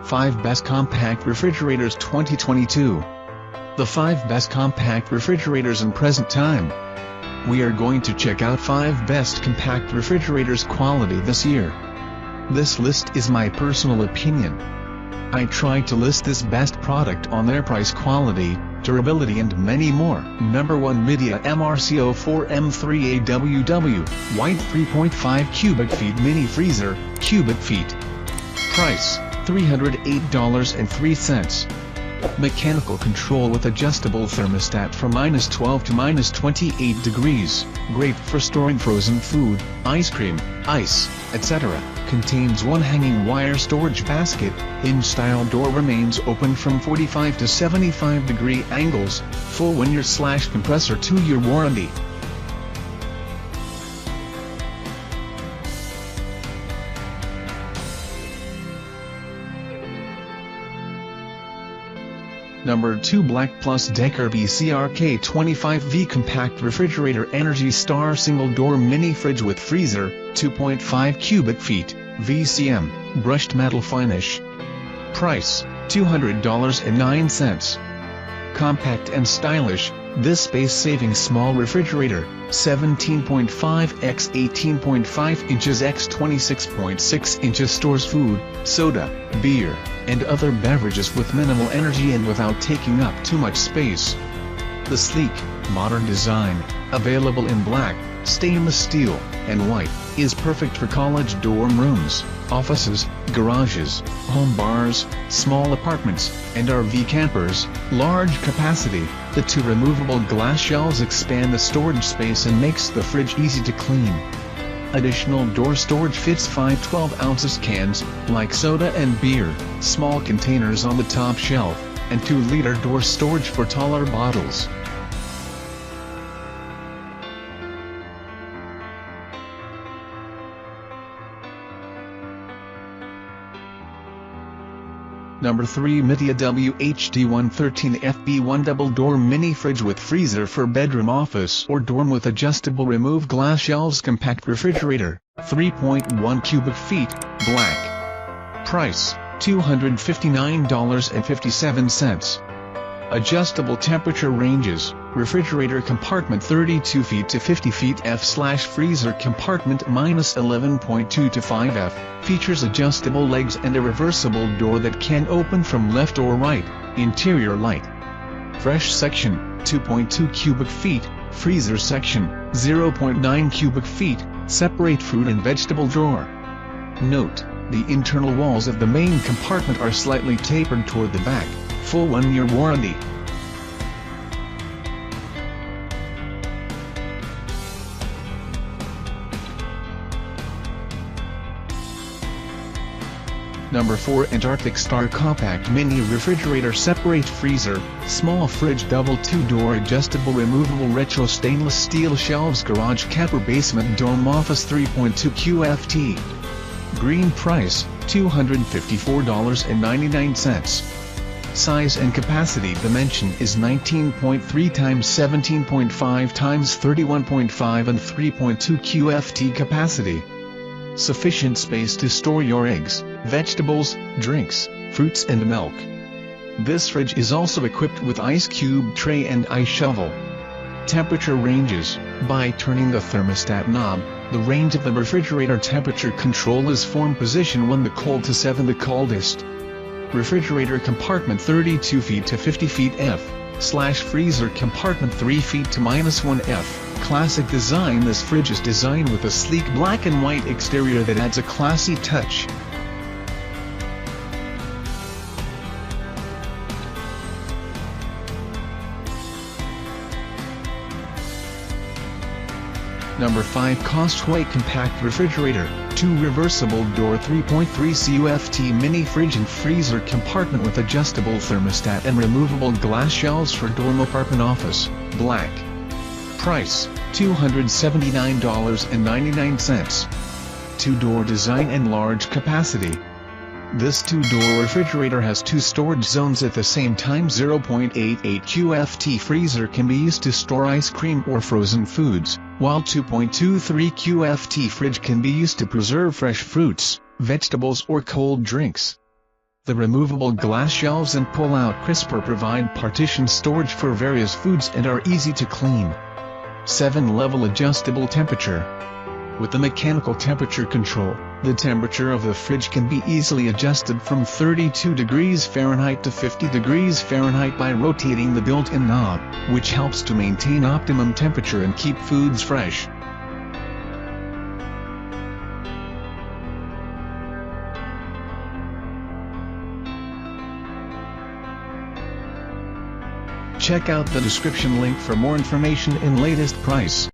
5 Best Compact Refrigerators 2022. The 5 Best Compact Refrigerators in Present Time. We are going to check out 5 Best Compact Refrigerators quality this year. This list is my personal opinion. I tried to list this best product on their price, quality, durability and many more. Number 1, Media MRCO4M3AWW, White 3.5 cubic feet mini freezer, cubic feet. Price, $308.03. Mechanical control with adjustable thermostat from -12 to -28 degrees, great for storing frozen food, ice cream, ice, etc. Contains one hanging wire storage basket. Hinge-style door remains open from 45 to 75 degree angles, full 1-year / compressor 2-year warranty. Number 2, BLACKDECKER BCRK25V Compact Refrigerator Energy Star Single Door Mini Fridge with Freezer, 2.5 cubic feet, VCM, brushed metal finish. Price, $200.09. Compact and stylish, this space-saving small refrigerator, 17.5 x 18.5 inches x 26.6 inches, stores food, soda, beer, and other beverages with minimal energy and without taking up too much space. The sleek, modern design, available in black, stainless steel, and white, is perfect for college dorm rooms, offices, garages, home bars, small apartments, and RV campers. Large capacity, the 2 removable glass shelves expand the storage space and makes the fridge easy to clean. Additional door storage fits 5 12-ounce cans, like soda and beer, small containers on the top shelf, and 2-liter door storage for taller bottles. Number 3, MEDIAWHD 113FB1 Double Door Mini Fridge with Freezer for Bedroom, Office or Dorm with Adjustable Remove Glass Shelves Compact Refrigerator, 3.1 cubic feet, black. Price, $259.57. Adjustable temperature ranges, refrigerator compartment 32 feet to 50 feet F/freezer compartment -11.2 to 5 F, features adjustable legs and a reversible door that can open from left or right. Interior light. Fresh section, 2.2 cubic feet, freezer section, 0.9 cubic feet, separate fruit and vegetable drawer. Note, the internal walls of the main compartment are slightly tapered toward the back. Full 1-year warranty. Number 4, Antarctic Star Compact Mini Refrigerator Separate Freezer, Small Fridge Double 2-Door Adjustable Removable Retro Stainless Steel Shelves Garage Camper Basement Dome Office 3.2 QFT. Green price, $254.99. Size and capacity dimension is 19.3 x 17.5 x 31.5 and 3.2 QFT capacity. Sufficient space to store your eggs, vegetables, drinks, fruits and milk. This fridge is also equipped with ice cube tray and ice shovel. Temperature ranges. By turning the thermostat knob, the range of the refrigerator temperature control is form position 1 the cold to 7 the coldest. Refrigerator compartment 32 feet to 50 feet F/freezer compartment 3 feet to -1 F. Classic design. This fridge is designed with a sleek black and white exterior that adds a classy touch. Number 5, Costway Compact Refrigerator, 2 reversible door 3.3 CUFT Mini Fridge and Freezer Compartment with adjustable thermostat and removable glass shelves for dorm, apartment, office, black. Price, $279.99. 2-door design and large capacity. This 2-door refrigerator has 2 storage zones at the same time. 0.88 QFT freezer can be used to store ice cream or frozen foods, while 2.23 QFT fridge can be used to preserve fresh fruits, vegetables or cold drinks. The removable glass shelves and pull-out crisper provide partition storage for various foods and are easy to clean. 7-level adjustable temperature. With the mechanical temperature control, the temperature of the fridge can be easily adjusted from 32 degrees Fahrenheit to 50 degrees Fahrenheit by rotating the built-in knob, which helps to maintain optimum temperature and keep foods fresh. Check out the description link for more information and latest price.